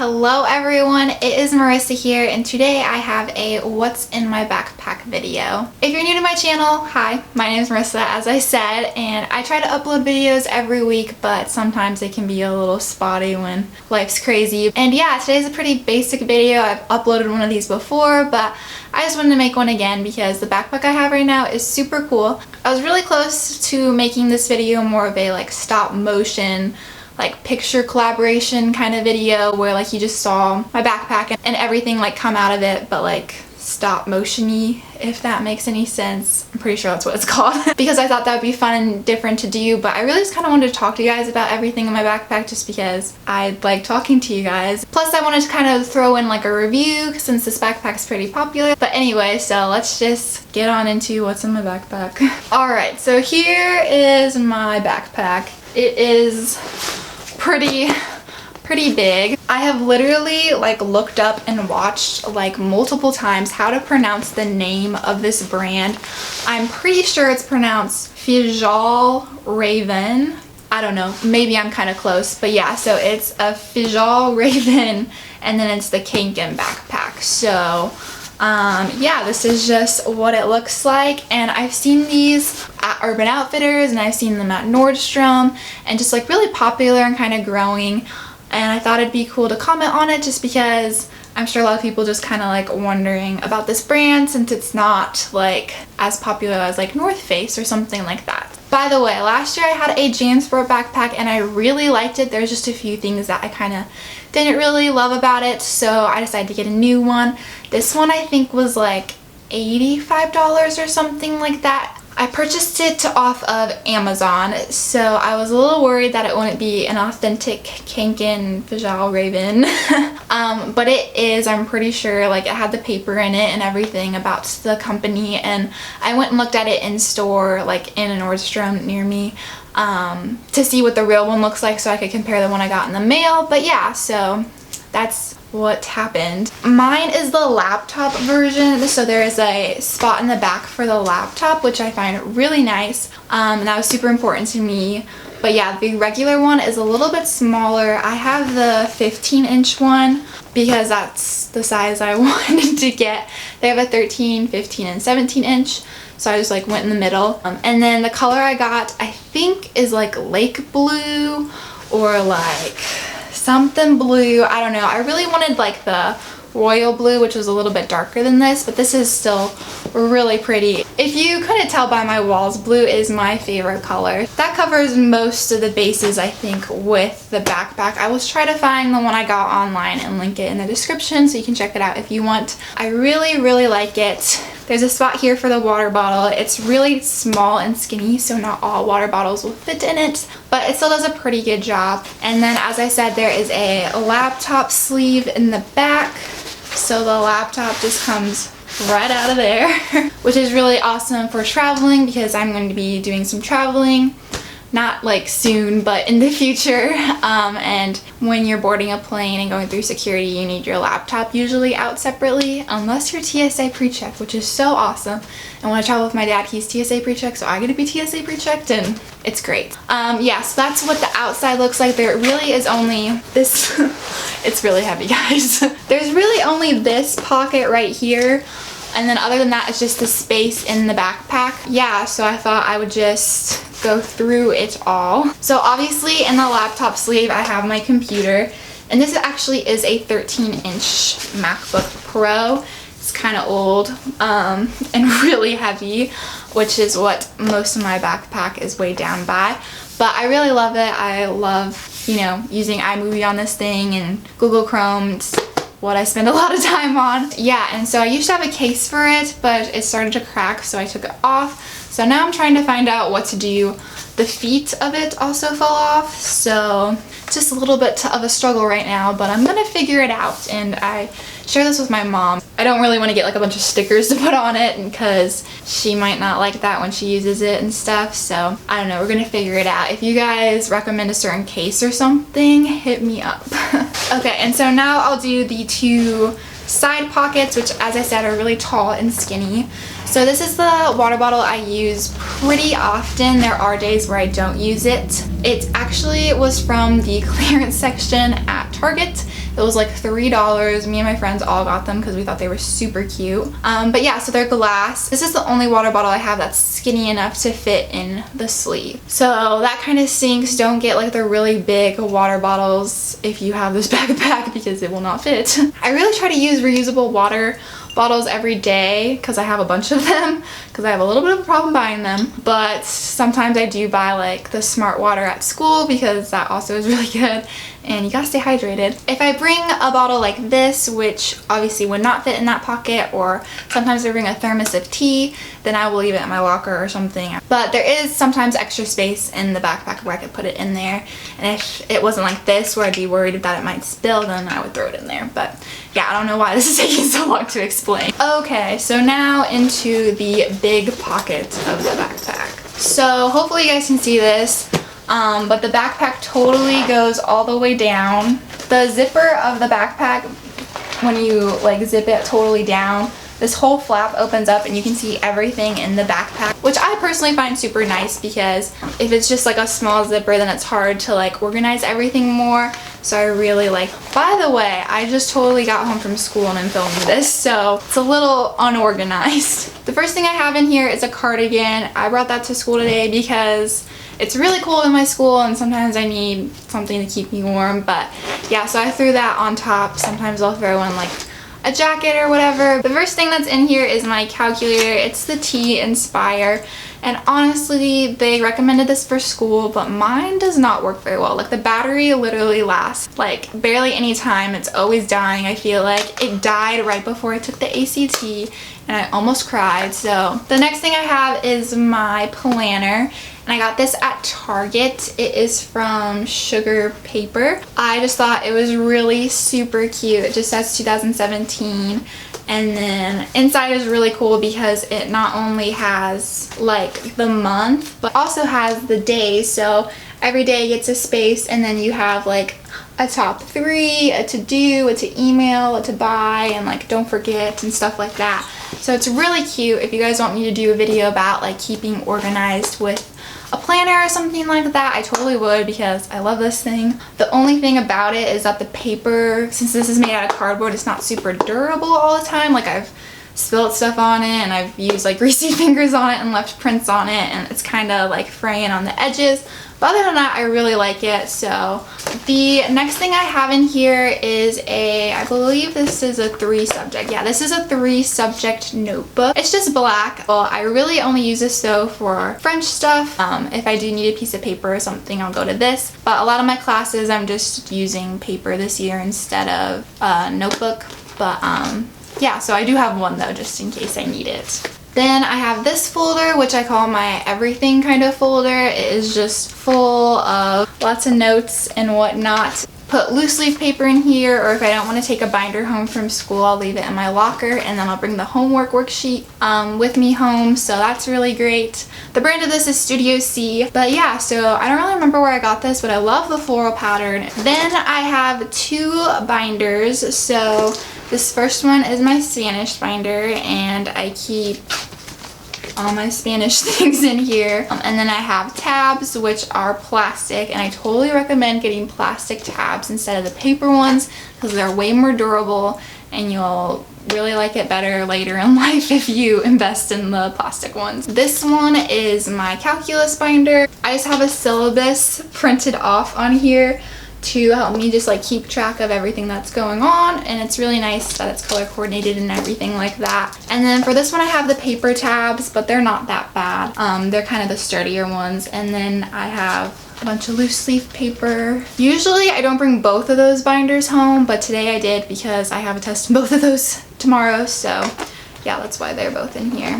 Hello everyone, it is Marissa here, and today I have a what's in my backpack video. If you're new to my channel, hi, my name is Marissa, as I said, and I try to upload videos every week, but sometimes it can be a little spotty when life's crazy. And yeah, today's a pretty basic video. I've uploaded one of these before, but I just wanted to make one again because the backpack I have right now is super cool. I was really close to making this video more of a like stop motion, like picture collaboration kind of video where like you just saw my backpack and everything like come out of it, but like stop motion-y, if that makes any sense. I'm pretty sure that's what it's called. Because I thought that would be fun and different to do, but I really just kind of wanted to talk to you guys about everything in my backpack just because I like talking to you guys. Plus I wanted to kind of throw in like a review since this backpack's pretty popular. But anyway, so let's just get on into what's in my backpack. Alright, so here is my backpack. It is pretty big. I have literally like looked up and watched like multiple times how to pronounce the name of this brand. I'm pretty sure it's pronounced Fjällräven. I don't know, maybe I'm kind of close, but yeah, so it's a Fjällräven and then it's the Kanken backpack. So yeah, this is just what it looks like, and I've seen these at Urban Outfitters and I've seen them at Nordstrom and just like really popular and kind of growing, and I thought it'd be cool to comment on it just because I'm sure a lot of people just kind of like wondering about this brand since it's not like as popular as like North Face or something like that. By the way, last year I had a JanSport backpack and I really liked it. There's just a few things that I kind of didn't really love about it, so I decided to get a new one. This one I think was like $85 or something like that. I purchased it off of Amazon, so I was a little worried that it wouldn't be an authentic Kanken Fjällräven. But it is, I'm pretty sure. Like, it had the paper in it and everything about the company, and I went and looked at it in store, like in a Nordstrom near me, to see what the real one looks like so I could compare the one I got in the mail. But yeah, so that's what happened. Mine is the laptop version, so there is a spot in the back for the laptop, which I find really nice, and that was super important to me. But yeah, the regular one is a little bit smaller. I have the 15-inch one because that's the size I wanted to get. They have a 13, 15, and 17-inch, so I just like went in the middle. And then the color I got, I think, is like lake blue or like something blue. I don't know. I really wanted like the royal blue, which was a little bit darker than this, but this is still really pretty. If you couldn't tell by my walls, blue is my favorite color. That covers most of the bases, I think, with the backpack. I will try to find the one I got online and link it in the description so you can check it out if you want. I really like it. There's a spot here for the water bottle. It's really small and skinny, so not all water bottles will fit in it, but it still does a pretty good job. And then, as I said, there is a laptop sleeve in the back, so the laptop just comes right out of there, which is really awesome for traveling because I'm going to be doing some traveling. Not like soon, but in the future. And when you're boarding a plane and going through security, you need your laptop usually out separately, unless you're TSA pre-check, which is so awesome. And when I travel with my dad, he's TSA pre-check, so I get to be TSA pre-checked, and it's great. Yeah, so that's what the outside looks like. There really is only this, it's really heavy, guys. There's really only this pocket right here. And then other than that, it's just the space in the backpack. Yeah, so I thought I would just go through it all. So obviously in the laptop sleeve, I have my computer. And this actually is a 13-inch MacBook Pro. It's kind of old and really heavy, which is what most of my backpack is weighed down by. But I really love it. I love, you know, using iMovie on this thing and Google Chrome. It's what I spend a lot of time on. Yeah, and so I used to have a case for it, but it started to crack, so I took it off. So now I'm trying to find out what to do. The feet of it also fell off, so just a little bit of a struggle right now, but I'm gonna figure it out. And I share this with my mom. I don't really want to get like a bunch of stickers to put on it because she might not like that when she uses it and stuff, so I don't know, we're gonna figure it out. If you guys recommend a certain case or something, hit me up. Okay, and so now I'll do the two side pockets, which, as I said, are really tall and skinny. So this is the water bottle I use pretty often. There are days where I don't use it. It actually was from the clearance section at Target, It was like $3. Me and my friends all got them because we thought they were super cute. But yeah, so they're glass. This is the only water bottle I have that's skinny enough to fit in the sleeve. So that kind of stinks. Don't get like the really big water bottles if you have this backpack because it will not fit. I really try to use reusable water bottles every day because I have a bunch of them because I have a little bit of a problem buying them, but sometimes I do buy like the Smart Water at school because that also is really good and you gotta stay hydrated. If I bring a bottle like this, which obviously would not fit in that pocket, or sometimes I bring a thermos of tea, then I will leave it in my locker or something. But there is sometimes extra space in the backpack where I could put it in there, and if it wasn't like this where I'd be worried that it might spill, then I would throw it in there. But yeah, I don't know why this is taking so long to explain. Okay, so now into the big pocket of the backpack. So hopefully you guys can see this, but the backpack totally goes all the way down. The zipper of the backpack, when you like zip it totally down, this whole flap opens up and you can see everything in the backpack, which I personally find super nice because if it's just like a small zipper, then it's hard to like organize everything more. So I really like. By the way, I just totally got home from school and I'm filming this, so it's a little unorganized. The first thing I have in here is a cardigan. I brought that to school today because it's really cold in my school and sometimes I need something to keep me warm. But yeah, so I threw that on top. Sometimes I'll throw in like a jacket or whatever. The first thing that's in here is my calculator. It's the T-Inspire, and honestly they recommended this for school, but mine does not work very well. Like the battery literally lasts like barely any time. It's always dying. I feel like it died right before I took the ACT and I almost cried. So the next thing I have is my planner. And I got this at Target. It is from Sugar Paper. I just thought it was really super cute. It just says 2017. And then inside is really cool because it not only has like the month, but also has the days. So every day gets a space, and then you have like a top 3, a to-do, a to email, a to buy, and like don't forget and stuff like that. So it's really cute. If you guys want me to do a video about like keeping organized with a planner or something like that, I totally would because I love this thing. The only thing about it is that the paper, since this is made out of cardboard, it's not super durable all the time. Like I've spilled stuff on it and I've used like greasy fingers on it and left prints on it, and it's kind of like fraying on the edges. But other than that, I really like it. So the next thing I have in here is I believe this is a 3-subject. Yeah, this is a 3-subject notebook. It's just black. Well, I really only use this though for French stuff. If I do need a piece of paper or something, I'll go to this. But a lot of my classes, I'm just using paper this year instead of a notebook. But yeah, so I do have one though, just in case I need it. Then I have this folder, which I call my everything kind of folder. It is just full of lots of notes and whatnot. Put loose leaf paper in here, or if I don't want to take a binder home from school, I'll leave it in my locker, and then I'll bring the homework worksheet with me home, so that's really great. The brand of this is Studio C. But yeah, so I don't really remember where I got this, but I love the floral pattern. Then I have 2 binders. So this first one is my Spanish binder, and I keep all my Spanish things in here. And then I have tabs, which are plastic, and I totally recommend getting plastic tabs instead of the paper ones because they're way more durable and you'll really like it better later in life if you invest in the plastic ones. This one is my calculus binder. I just have a syllabus printed off on here to help me just like keep track of everything that's going on, and it's really nice that it's color coordinated and everything like that. And then for this one I have the paper tabs, but they're not that bad. They're kind of the sturdier ones. And then I have a bunch of loose leaf paper. Usually I don't bring both of those binders home, but today I did because I have a test in both of those tomorrow, so yeah, that's why they're both in here.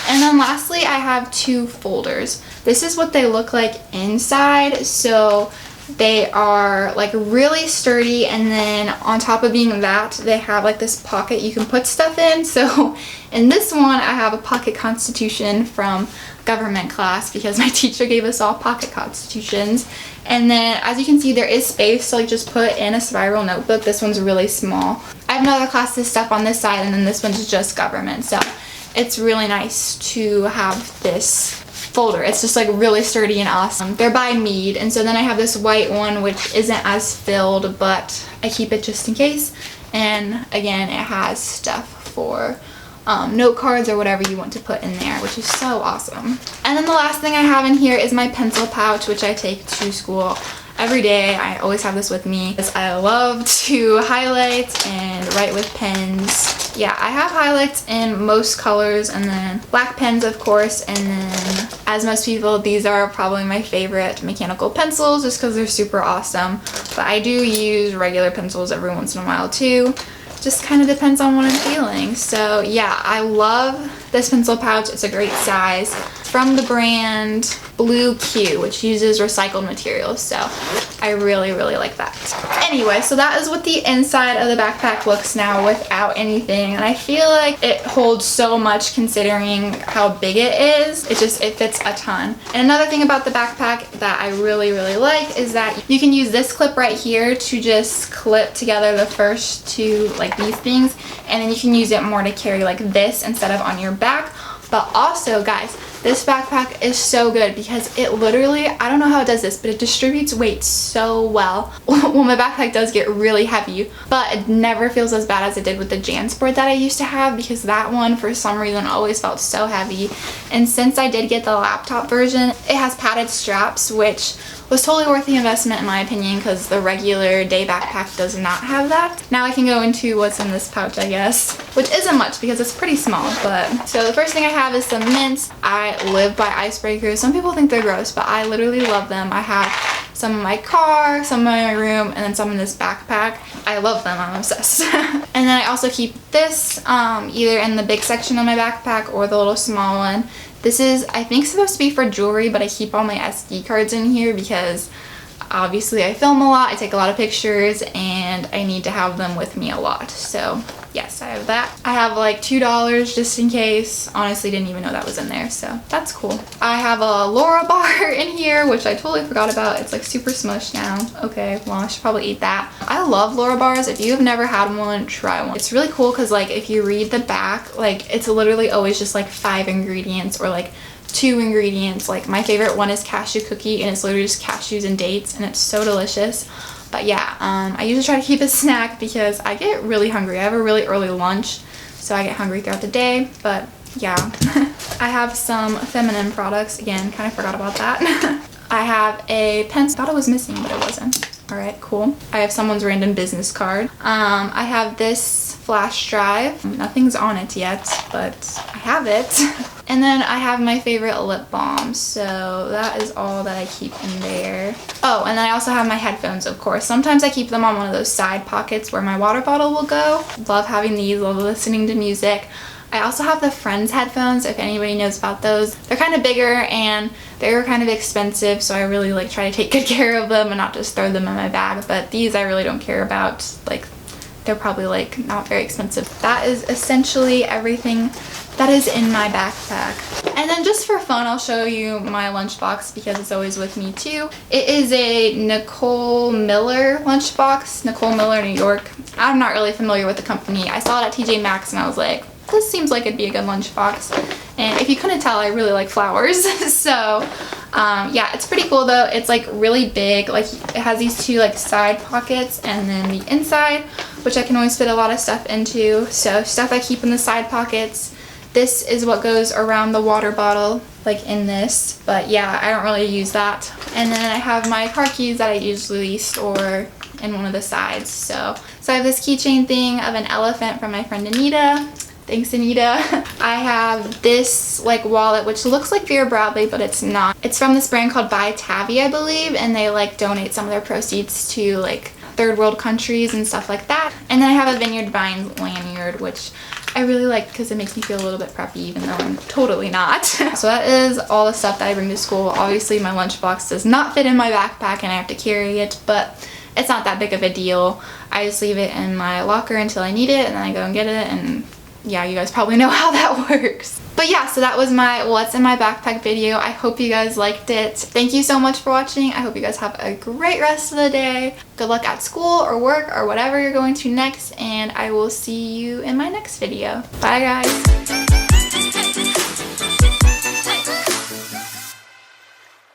And then lastly I have 2 folders. This is what they look like inside. So they are like really sturdy, and then on top of being that, they have like this pocket you can put stuff in. So in this one I have a pocket constitution from government class because my teacher gave us all pocket constitutions. And then as you can see, there is space to like just put in a spiral notebook. This one's really small. I have another class's stuff on this side, and then this one's just government. So it's really nice to have this folder. It's just like really sturdy and awesome. They're by Mead, and so then I have this white one which isn't as filled, but I keep it just in case. And again, it has stuff for note cards or whatever you want to put in there, which is so awesome. And then the last thing I have in here is my pencil pouch, which I take to school every day. I always have this with me because I love to highlight and write with pens. Yeah, I have highlights in most colors, and then black pens, of course, and then, as most people, these are probably my favorite mechanical pencils just because they're super awesome. But I do use regular pencils every once in a while too. Just kind of depends on what I'm feeling. So yeah, I love this pencil pouch. It's a great size. From the brand Blue Q, which uses recycled materials. So I really, really like that. Anyway, so that is what the inside of the backpack looks now without anything. And I feel like it holds so much considering how big it is. It fits a ton. And another thing about the backpack that I really, really like is that you can use this clip right here to just clip together the first two, like these things. And then you can use it more to carry like this instead of on your back. But also, guys, this backpack is so good because it literally, I don't know how it does this, but it distributes weight so well. Well, my backpack does get really heavy, but it never feels as bad as it did with the JanSport that I used to have, because that one, for some reason, always felt so heavy. And since I did get the laptop version, it has padded straps, which was totally worth the investment in my opinion, because the regular day backpack does not have that. Now I can go into what's in this pouch, I guess, which isn't much because it's pretty small. But so the first thing I have is some mints. I live by Icebreakers. Some people think they're gross, but I literally love them. I have some in my car, some in my room, and then some in this backpack. I love them. I'm obsessed. And then I also keep this either in the big section of my backpack or the little small one. This is, I think, supposed to be for jewelry, but I keep all my SD cards in here because obviously I film a lot, I take a lot of pictures, and I need to have them with me a lot. So yes, I have that. I have like $2 just in case. Honestly, didn't even know that was in there, so that's cool. I have a Laura bar in here, which I totally forgot about. It's like super smushed now. Okay, well, I should probably eat that. I love Laura bars. If you have never had one, try one. It's really cool because like if you read the back, like it's literally always just like 5 ingredients or like 2 ingredients. Like my favorite one is cashew cookie, and it's literally just cashews and dates, and it's so delicious. But yeah, I usually try to keep a snack because I get really hungry. I have a really early lunch, so I get hungry throughout the day. But yeah, I have some feminine products. Again, kind of forgot about that. I have a pencil. I thought it was missing, but it wasn't. All right, cool. I have someone's random business card. I have this flash drive. Nothing's on it yet, but I have it. And then I have my favorite lip balm. So that is all that I keep in there. Oh, and then I also have my headphones, of course. Sometimes I keep them on one of those side pockets where my water bottle will go. Love having these, love listening to music. I also have the Friends headphones, if anybody knows about those. They're kind of bigger and they're kind of expensive, so I really like try to take good care of them and not just throw them in my bag. But these I really don't care about. Like, they're probably like not very expensive. That is essentially everything that is in my backpack. And then just for fun, I'll show you my lunchbox because it's always with me too. It is a Nicole Miller lunchbox. Nicole Miller, New York. I'm not really familiar with the company. I saw it at TJ Maxx and I was like, this seems like it'd be a good lunchbox. And if you couldn't tell, I really like flowers. So yeah, it's pretty cool though. It's like really big. Like it has these 2 like side pockets and then the inside, which I can always fit a lot of stuff into. So stuff I keep in the side pockets. This is what goes around the water bottle, like in this. But yeah, I don't really use that. And then I have my car keys that I usually store in one of the sides. So I have this keychain thing of an elephant from my friend Anita. Thanks, Anita. I have this like wallet, which looks like Vera Bradley, but it's not. It's from this brand called By Tavi, I believe, and they like donate some of their proceeds to like third world countries and stuff like that. And then I have a Vineyard Vines lanyard, which I really like because it makes me feel a little bit preppy, even though I'm totally not. So that is all the stuff that I bring to school. Obviously, my lunchbox does not fit in my backpack and I have to carry it, but it's not that big of a deal. I just leave it in my locker until I need it, and then I go and get it, and yeah, you guys probably know how that works. But yeah, so that was my what's in my backpack video. I hope you guys liked it. Thank you so much for watching. I hope you guys have a great rest of the day. Good luck at school or work or whatever you're going to next, and I will see you in my next video. Bye guys.